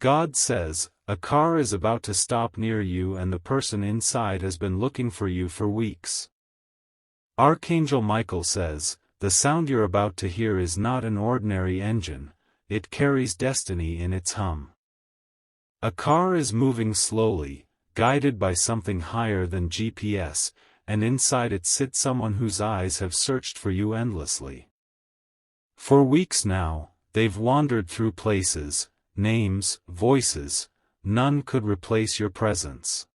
God says, a car is about to stop near you and the person inside has been looking for you for weeks. Archangel Michael says, the sound you're about to hear is not an ordinary engine, it carries destiny in its hum. A car is moving slowly, guided by something higher than GPS, and inside it sits someone whose eyes have searched for you endlessly. For weeks now, they've wandered through places, names, voices, none could replace your presence.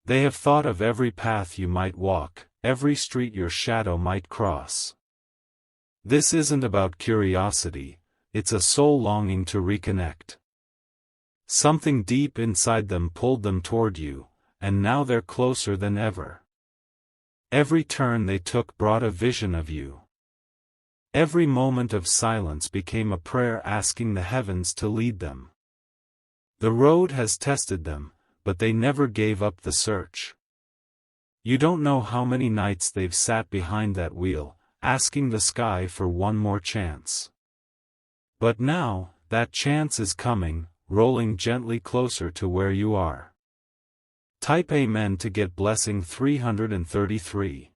They have thought of every path you might walk, every street your shadow might cross. This isn't about curiosity, it's a soul longing to reconnect. Something deep inside them pulled them toward you, and now they're closer than ever. Every turn they took brought a vision of you. Every moment of silence became a prayer asking the heavens to lead them. The road has tested them, but they never gave up the search. You don't know how many nights they've sat behind that wheel, asking the sky for one more chance. But now, that chance is coming, rolling gently closer to where you are. Type Amen to get blessing 333.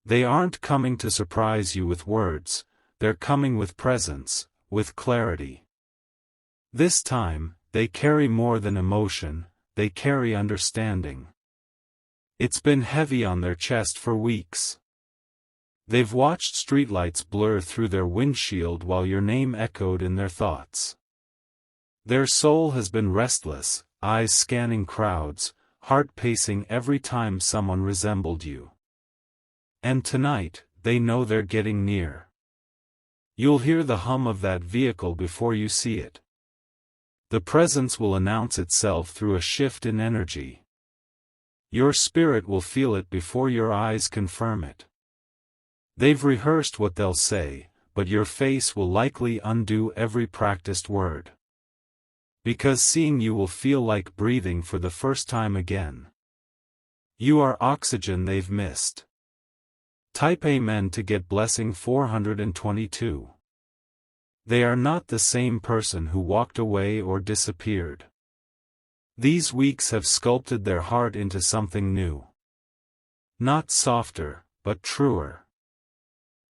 They aren't coming to surprise you with words, they're coming with presence, with clarity. This time, they carry more than emotion, they carry understanding. It's been heavy on their chest for weeks. They've watched streetlights blur through their windshield while your name echoed in their thoughts. Their soul has been restless, eyes scanning crowds, heart pacing every time someone resembled you. And tonight, they know they're getting near. You'll hear the hum of that vehicle before you see it. The presence will announce itself through a shift in energy. Your spirit will feel it before your eyes confirm it. They've rehearsed what they'll say, but your face will likely undo every practiced word. Because seeing you will feel like breathing for the first time again. You are oxygen they've missed. Type Amen to get blessing 422. They are not the same person who walked away or disappeared. These weeks have sculpted their heart into something new. Not softer, but truer.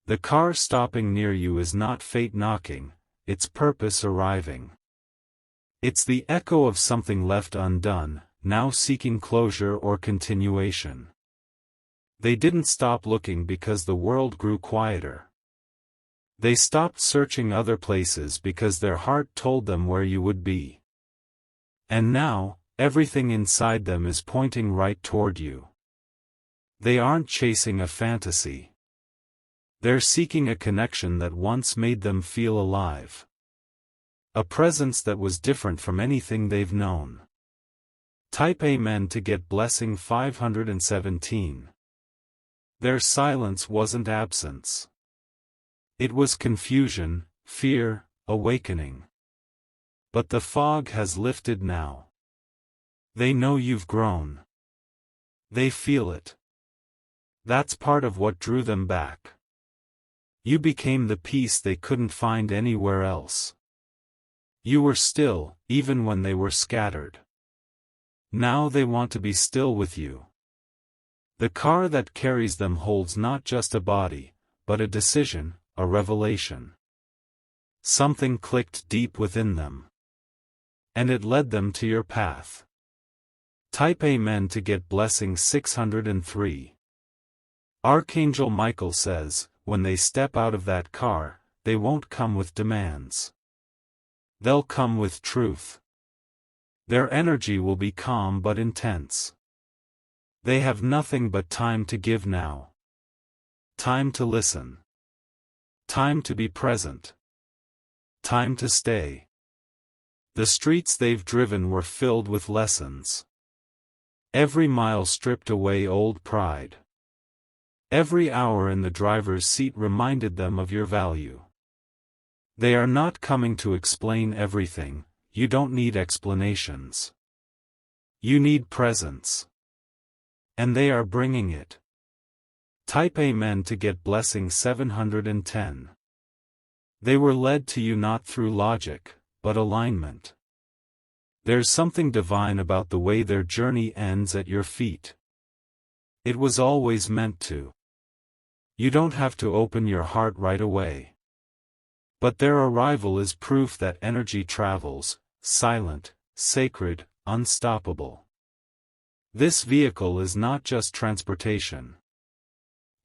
The car stopping near you is not fate knocking, it's purpose arriving. It's the echo of something left undone, now seeking closure or continuation. They didn't stop looking because the world grew quieter. They stopped searching other places because their heart told them where you would be. And now, everything inside them is pointing right toward you. They aren't chasing a fantasy. They're seeking a connection that once made them feel alive. A presence that was different from anything they've known. Type Amen to get blessing 517. Their silence wasn't absence. It was confusion, fear, awakening. But the fog has lifted now. They know you've grown. They feel it. That's part of what drew them back. You became the peace they couldn't find anywhere else. You were still, even when they were scattered. Now they want to be still with you. The car that carries them holds not just a body, but a decision, a revelation. Something clicked deep within them. And it led them to your path. Type Amen to get blessing 603. Archangel Michael says, when they step out of that car, they won't come with demands. They'll come with truth. Their energy will be calm but intense. They have nothing but time to give now. Time to listen. Time to be present. Time to stay. The streets they've driven were filled with lessons. Every mile stripped away old pride. Every hour in the driver's seat reminded them of your value. They are not coming to explain everything, you don't need explanations. You need presence. And they are bringing it. Type Amen to get blessing 710. They were led to you not through logic, but alignment. There's something divine about the way their journey ends at your feet. It was always meant to. You don't have to open your heart right away. But their arrival is proof that energy travels, silent, sacred, unstoppable. This vehicle is not just transportation.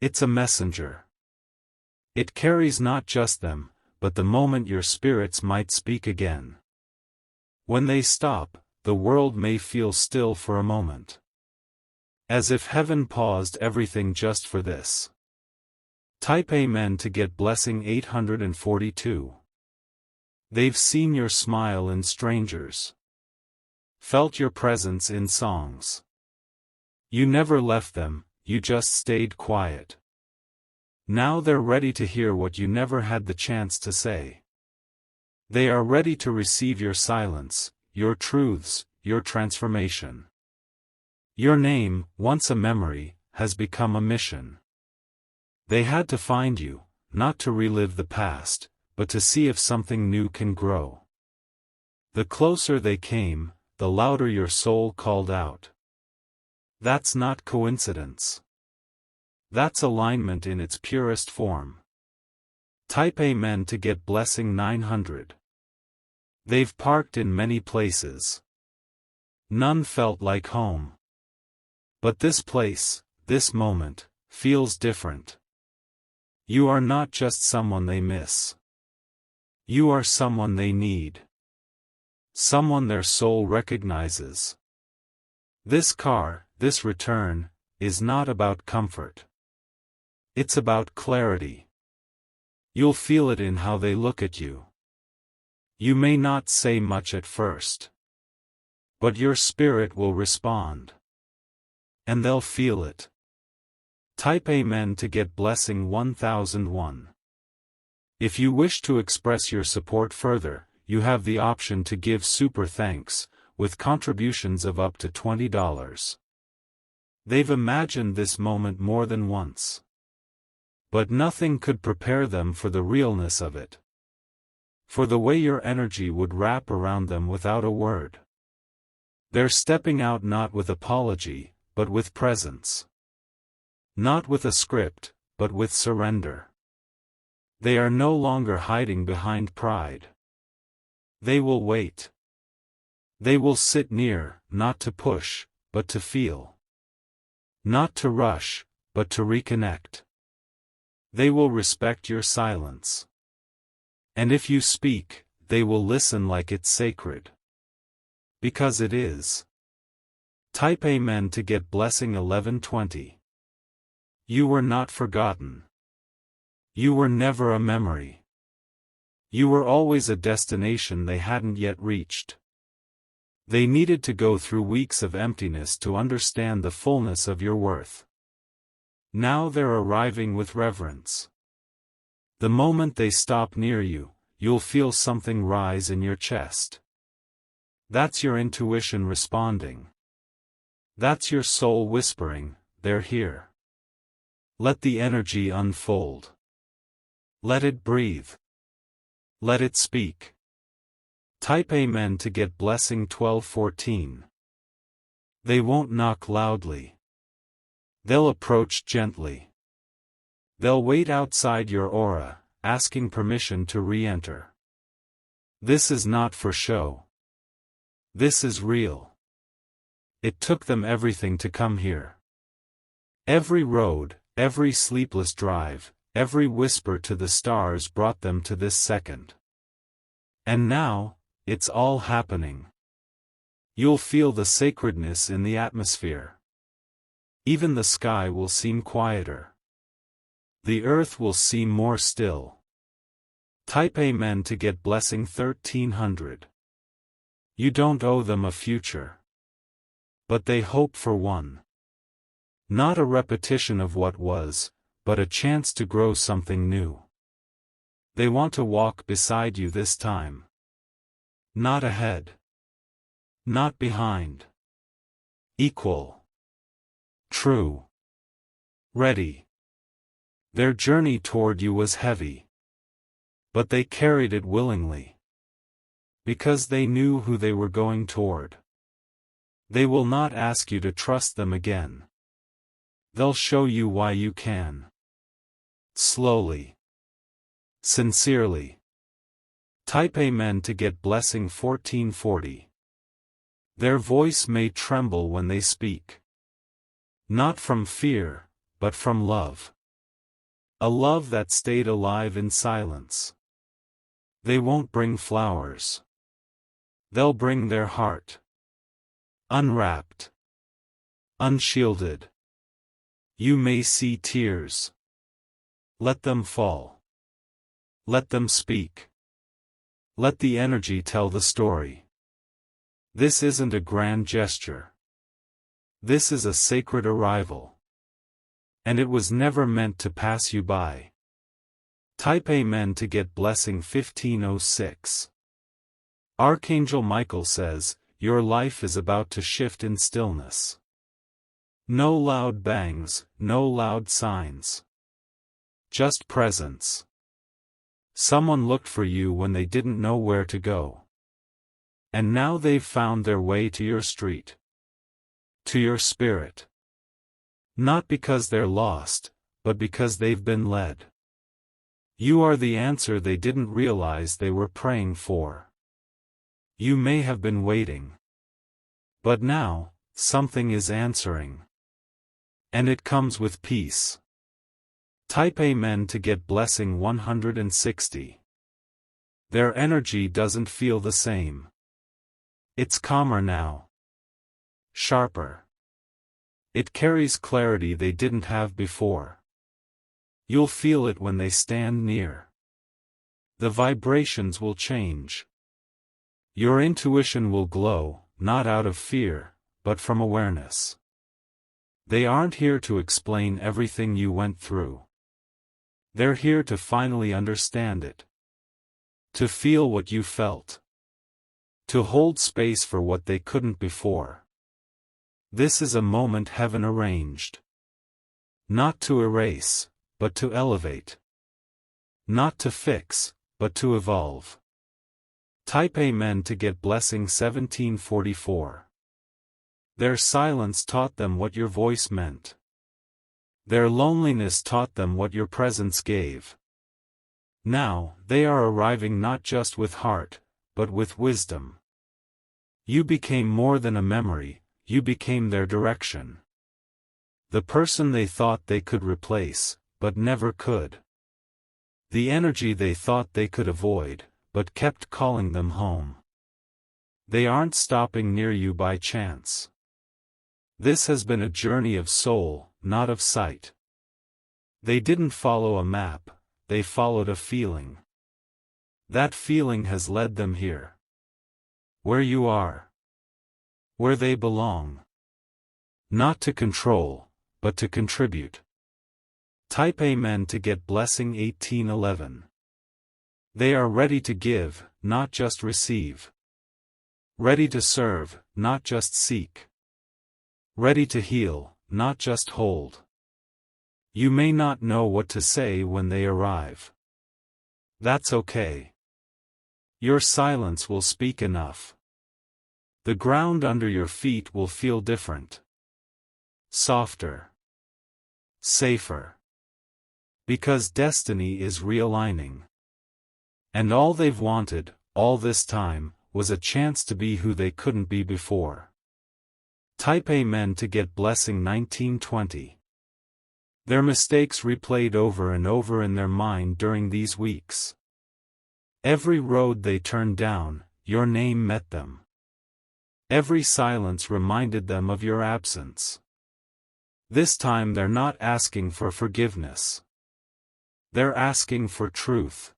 It's a messenger. It carries not just them, but the moment your spirits might speak again. When they stop, the world may feel still for a moment. As if heaven paused everything just for this. Type Amen to get blessing 842. They've seen your smile in strangers. Felt your presence in songs. You never left them, you just stayed quiet. Now they're ready to hear what you never had the chance to say. They are ready to receive your silence, your truths, your transformation. Your name, once a memory, has become a mission. They had to find you, not to relive the past, but to see if something new can grow. The closer they came, the louder your soul called out. That's not coincidence. That's alignment in its purest form. Type Amen to get blessing 900. They've parked in many places. None felt like home. But this place, this moment, feels different. You are not just someone they miss. You are someone they need. Someone their soul recognizes. This car, this return, is not about comfort. It's about clarity. You'll feel it in how they look at you. You may not say much at first. But your spirit will respond. And they'll feel it. Type Amen to get blessing 1001. If you wish to express your support further, you have the option to give super thanks, with contributions of up to $20. They've imagined this moment more than once. But nothing could prepare them for the realness of it. For the way your energy would wrap around them without a word. They're stepping out not with apology, but with presence. Not with a script, but with surrender. They are no longer hiding behind pride. They will wait. They will sit near, not to push, but to feel. Not to rush, but to reconnect. They will respect your silence. And if you speak, they will listen like it's sacred. Because it is. Type Amen to get blessing 1120. You were not forgotten. You were never a memory. You were always a destination they hadn't yet reached. They needed to go through weeks of emptiness to understand the fullness of your worth. Now they're arriving with reverence. The moment they stop near you, you'll feel something rise in your chest. That's your intuition responding. That's your soul whispering, they're here. Let the energy unfold. Let it breathe. Let it speak. Type Amen to get blessing 1214. They won't knock loudly. They'll approach gently. They'll wait outside your aura, asking permission to re-enter. This is not for show. This is real. It took them everything to come here. Every road, every sleepless drive, every whisper to the stars brought them to this second. And now, it's all happening. You'll feel the sacredness in the atmosphere. Even the sky will seem quieter. The earth will seem more still. Type Amen to get blessing 1300. You don't owe them a future. But they hope for one. Not a repetition of what was, but a chance to grow something new. They want to walk beside you this time. Not ahead. Not behind. Equal. True. Ready. Their journey toward you was heavy. But they carried it willingly. Because they knew who they were going toward. They will not ask you to trust them again. They'll show you why you can. Slowly. Sincerely. Type Amen to get blessing 1440. Their voice may tremble when they speak. Not from fear, but from love. A love that stayed alive in silence. They won't bring flowers. They'll bring their heart. Unwrapped. Unshielded. You may see tears. Let them fall. Let them speak. Let the energy tell the story. This isn't a grand gesture. This is a sacred arrival. And it was never meant to pass you by. Type Amen to get blessing 1506. Archangel Michael says, your life is about to shift in stillness. No loud bangs, no loud signs. Just presence. Someone looked for you when they didn't know where to go. And now they've found their way to your street. To your spirit. Not because they're lost, but because they've been led. You are the answer they didn't realize they were praying for. You may have been waiting. But now, something is answering. And it comes with peace. Type Amen to get blessing 160. Their energy doesn't feel the same. It's calmer now. Sharper. It carries clarity they didn't have before. You'll feel it when they stand near. The vibrations will change. Your intuition will glow, not out of fear, but from awareness. They aren't here to explain everything you went through. They're here to finally understand it. To feel what you felt. To hold space for what they couldn't before. This is a moment heaven arranged. Not to erase, but to elevate. Not to fix, but to evolve. Type Amen to get blessing 1744. Their silence taught them what your voice meant. Their loneliness taught them what your presence gave. Now, they are arriving not just with heart, but with wisdom. You became more than a memory, you became their direction. The person they thought they could replace, but never could. The energy they thought they could avoid, but kept calling them home. They aren't stopping near you by chance. This has been a journey of soul, not of sight. They didn't follow a map, they followed a feeling. That feeling has led them here. Where you are. Where they belong. Not to control, but to contribute. Type Amen to get blessing 1811. They are ready to give, not just receive. Ready to serve, not just seek. Ready to heal, not just hold. You may not know what to say when they arrive. That's okay. Your silence will speak enough. The ground under your feet will feel different. Softer. Safer. Because destiny is realigning. And all they've wanted, all this time, was a chance to be who they couldn't be before. Type Amen to get blessing 1920. Their mistakes replayed over and over in their mind during these weeks. Every road they turned down, your name met them. Every silence reminded them of your absence. This time they're not asking for forgiveness. They're asking for truth.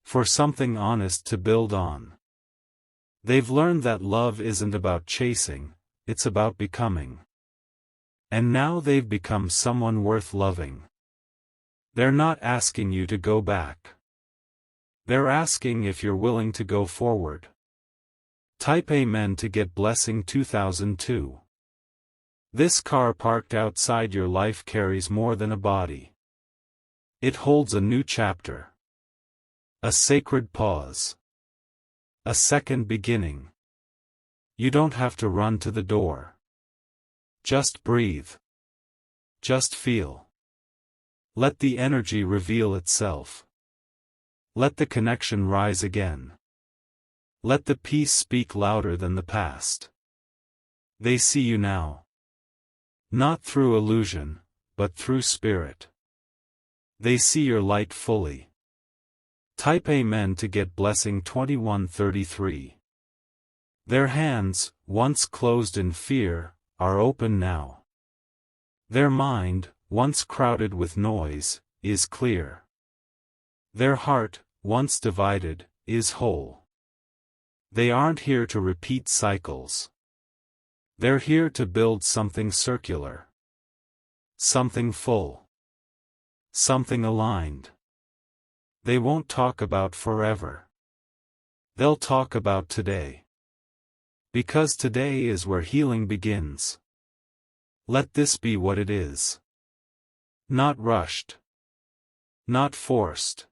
For something honest to build on. They've learned that love isn't about chasing, it's about becoming. And now they've become someone worth loving. They're not asking you to go back. They're asking if you're willing to go forward. Type Amen to get blessing 2002. This car parked outside your life carries more than a body. It holds a new chapter. A sacred pause. A second beginning. You don't have to run to the door. Just breathe. Just feel. Let the energy reveal itself. Let the connection rise again. Let the peace speak louder than the past. They see you now. Not through illusion, but through spirit. They see your light fully. Type Amen to get blessing 2133. Their hands, once closed in fear, are open now. Their mind, once crowded with noise, is clear. Their heart, once divided, is whole. They aren't here to repeat cycles. They're here to build something circular. Something full. Something aligned. They won't talk about forever. They'll talk about today. Because today is where healing begins. Let this be what it is. Not rushed. Not forced.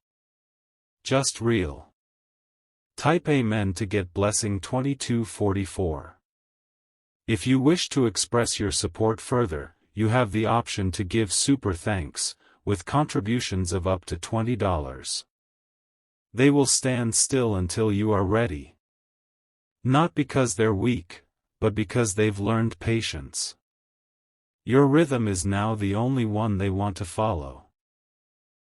Just real. Type Amen to get blessing 2244. If you wish to express your support further, you have the option to give super thanks, with contributions of up to $20. They will stand still until you are ready. Not because they're weak, but because they've learned patience. Your rhythm is now the only one they want to follow.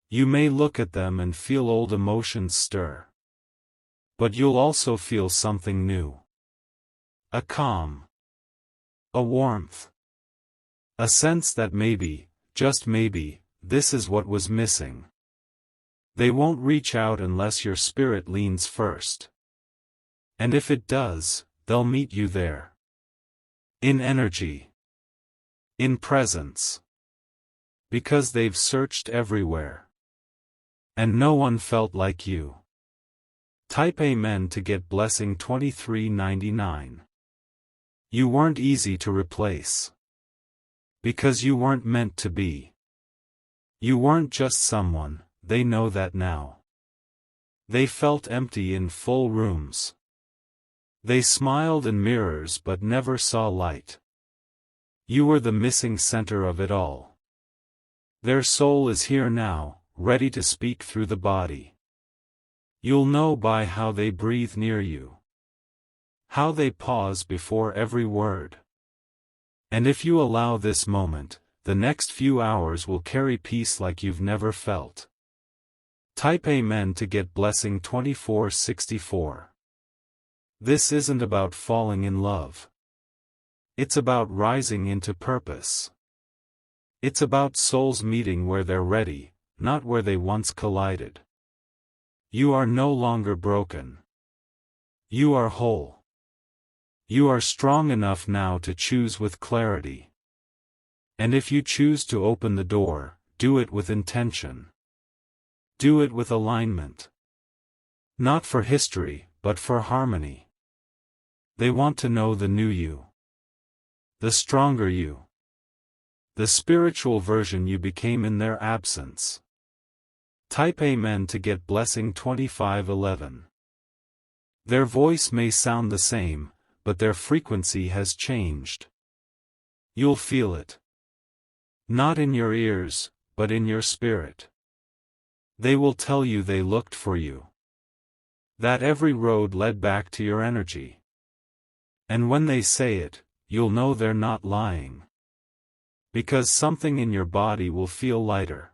You may look at them and feel old emotions stir. But you'll also feel something new. A calm. A warmth. A sense that maybe, just maybe, this is what was missing. They won't reach out unless your spirit leans first. And if it does, they'll meet you there. In energy. In presence. Because they've searched everywhere. And no one felt like you. Type Amen to get blessing 2399. You weren't easy to replace. Because you weren't meant to be. You weren't just someone, they know that now. They felt empty in full rooms. They smiled in mirrors but never saw light. You were the missing center of it all. Their soul is here now, ready to speak through the body. You'll know by how they breathe near you. How they pause before every word. And if you allow this moment, the next few hours will carry peace like you've never felt. Type Amen to get blessing 2464. This isn't about falling in love. It's about rising into purpose. It's about souls meeting where they're ready, not where they once collided. You are no longer broken. You are whole. You are strong enough now to choose with clarity. And if you choose to open the door, do it with intention. Do it with alignment. Not for history, but for harmony. They want to know the new you. The stronger you. The spiritual version you became in their absence. Type Amen to get blessing 2511. Their voice may sound the same, but their frequency has changed. You'll feel it. Not in your ears, but in your spirit. They will tell you they looked for you. That every road led back to your energy. And when they say it, you'll know they're not lying. Because something in your body will feel lighter.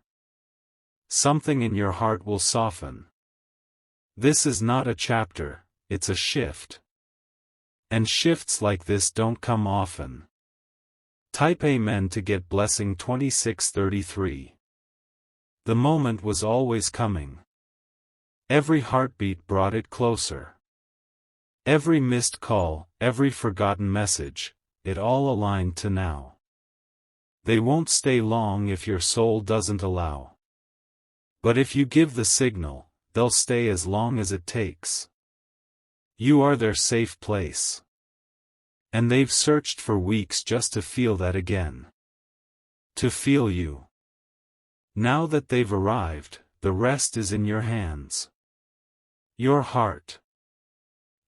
Something in your heart will soften. This is not a chapter, it's a shift. And shifts like this don't come often. Type Amen to get blessing 2633. The moment was always coming. Every heartbeat brought it closer. Every missed call, every forgotten message, it all aligned to now. They won't stay long if your soul doesn't allow. But if you give the signal, they'll stay as long as it takes. You are their safe place. And they've searched for weeks just to feel that again. To feel you. Now that they've arrived, the rest is in your hands. Your heart.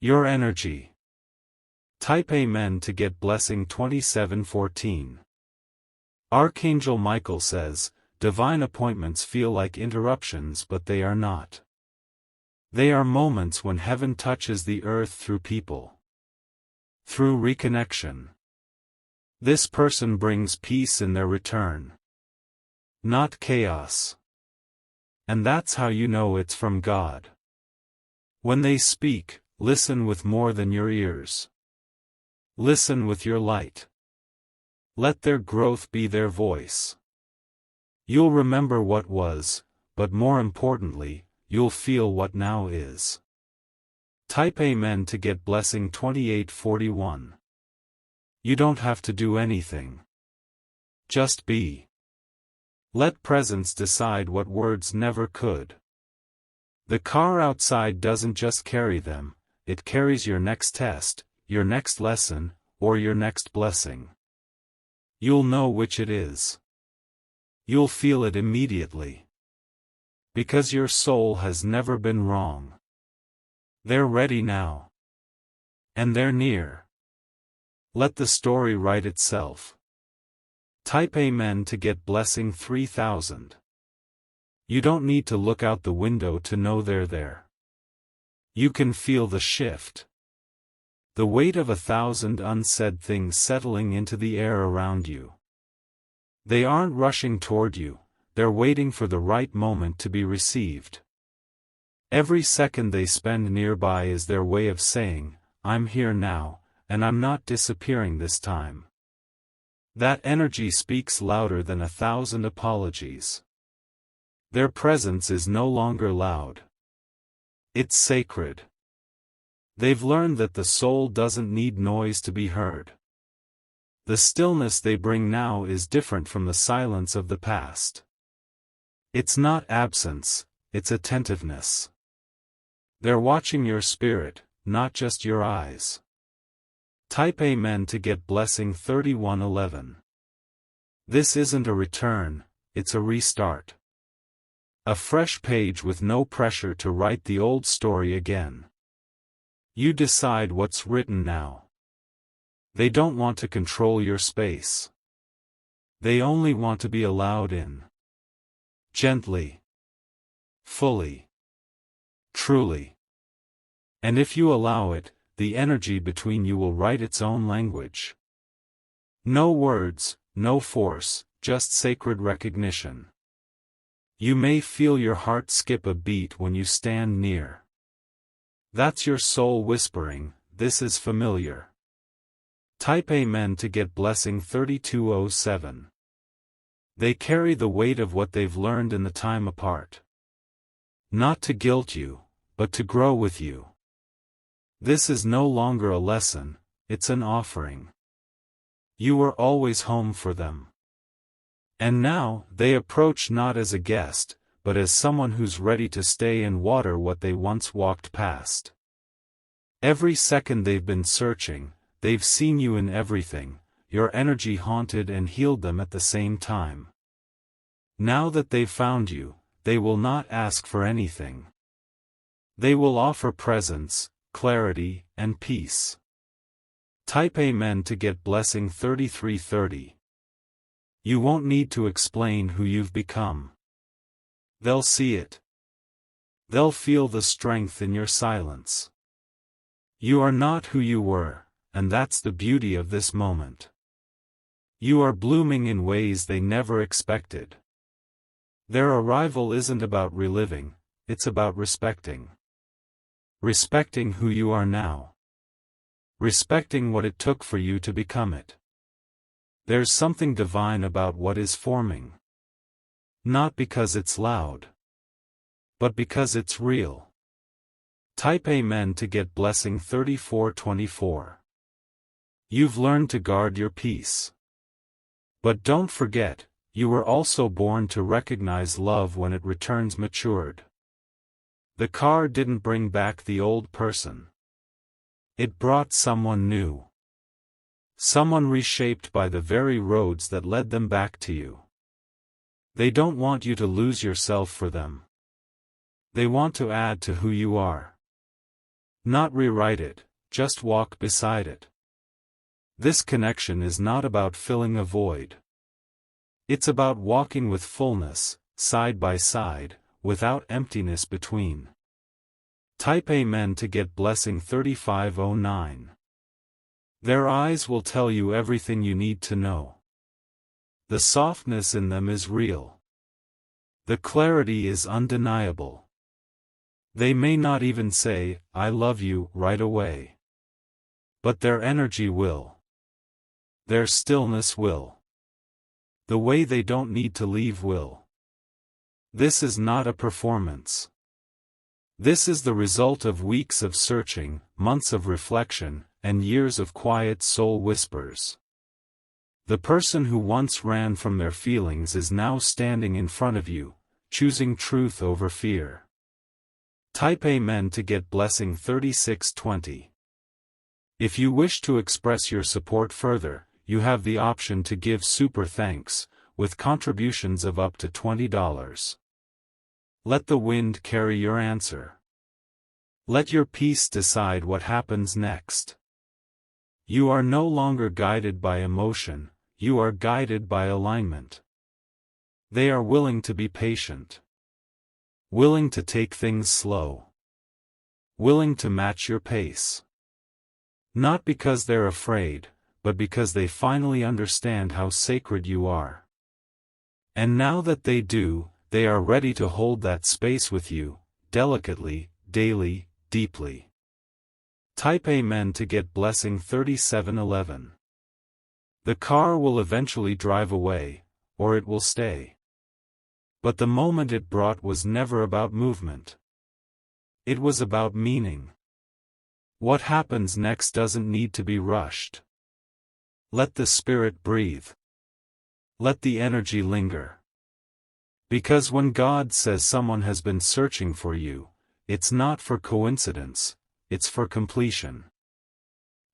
Your energy. Type Amen to get blessing 2714. Archangel Michael says, divine appointments feel like interruptions, but they are not. They are moments when heaven touches the earth through people. Through reconnection. This person brings peace in their return. Not chaos. And that's how you know it's from God. When they speak, listen with more than your ears. Listen with your light. Let their growth be their voice. You'll remember what was, but more importantly, you'll feel what now is. Type Amen to get blessing 2841. You don't have to do anything. Just be. Let presence decide what words never could. The car outside doesn't just carry them, it carries your next test, your next lesson, or your next blessing. You'll know which it is. You'll feel it immediately. Because your soul has never been wrong. They're ready now. And they're near. Let the story write itself. Type Amen to get blessing 3000. You don't need to look out the window to know they're there. You can feel the shift. The weight of 1,000 unsaid things settling into the air around you. They aren't rushing toward you, they're waiting for the right moment to be received. Every second they spend nearby is their way of saying, I'm here now, and I'm not disappearing this time. That energy speaks louder than 1,000 apologies. Their presence is no longer loud. It's sacred. They've learned that the soul doesn't need noise to be heard. The stillness they bring now is different from the silence of the past. It's not absence, it's attentiveness. They're watching your spirit, not just your eyes. Type Amen to get blessing 3111. This isn't a return, it's a restart. A fresh page with no pressure to write the old story again. You decide what's written now. They don't want to control your space. They only want to be allowed in. Gently. Fully. Truly. And if you allow it, the energy between you will write its own language. No words, no force, just sacred recognition. You may feel your heart skip a beat when you stand near. That's your soul whispering, this is familiar. Type Amen to get blessing 3207. They carry the weight of what they've learned in the time apart. Not to guilt you, but to grow with you. This is no longer a lesson, it's an offering. You were always home for them. And now, they approach not as a guest, but as someone who's ready to stay and water what they once walked past. Every second they've been searching, they've seen you in everything, your energy haunted and healed them at the same time. Now that they've found you, they will not ask for anything. They will offer presence, clarity, and peace. Type Amen to get blessing 3330. You won't need to explain who you've become. They'll see it. They'll feel the strength in your silence. You are not who you were, and that's the beauty of this moment. You are blooming in ways they never expected. Their arrival isn't about reliving, it's about respecting. Respecting who you are now. Respecting what it took for you to become it. There's something divine about what is forming. Not because it's loud, but because it's real. Type Amen to get blessing 3424. You've learned to guard your peace. But don't forget, you were also born to recognize love when it returns matured. The car didn't bring back the old person. It brought someone new. Someone reshaped by the very roads that led them back to you. They don't want you to lose yourself for them. They want to add to who you are. Not rewrite it, just walk beside it. This connection is not about filling a void. It's about walking with fullness, side by side, without emptiness between. Type Amen to get blessing 3509. Their eyes will tell you everything you need to know. The softness in them is real. The clarity is undeniable. They may not even say, "I love you," right away. But their energy will. Their stillness will. The way they don't need to leave will. This is not a performance. This is the result of weeks of searching, months of reflection, and years of quiet soul whispers. The person who once ran from their feelings is now standing in front of you, choosing truth over fear. Type Amen to get blessing 3620. If you wish to express your support further, you have the option to give super thanks, with contributions of up to $20. Let the wind carry your answer. Let your peace decide what happens next. You are no longer guided by emotion, you are guided by alignment. They are willing to be patient. Willing to take things slow. Willing to match your pace. Not because they're afraid, but because they finally understand how sacred you are. And now that they do, they are ready to hold that space with you, delicately, daily, deeply. Type Amen to get blessing 3711. The car will eventually drive away, or it will stay. But the moment it brought was never about movement. It was about meaning. What happens next doesn't need to be rushed. Let the spirit breathe. Let the energy linger. Because when God says someone has been searching for you, it's not for coincidence, it's for completion.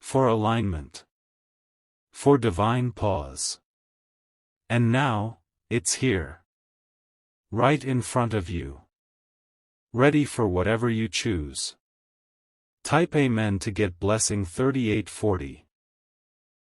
For alignment. For divine pause. And now, it's here. Right in front of you. Ready for whatever you choose. Type Amen to get blessing 3840.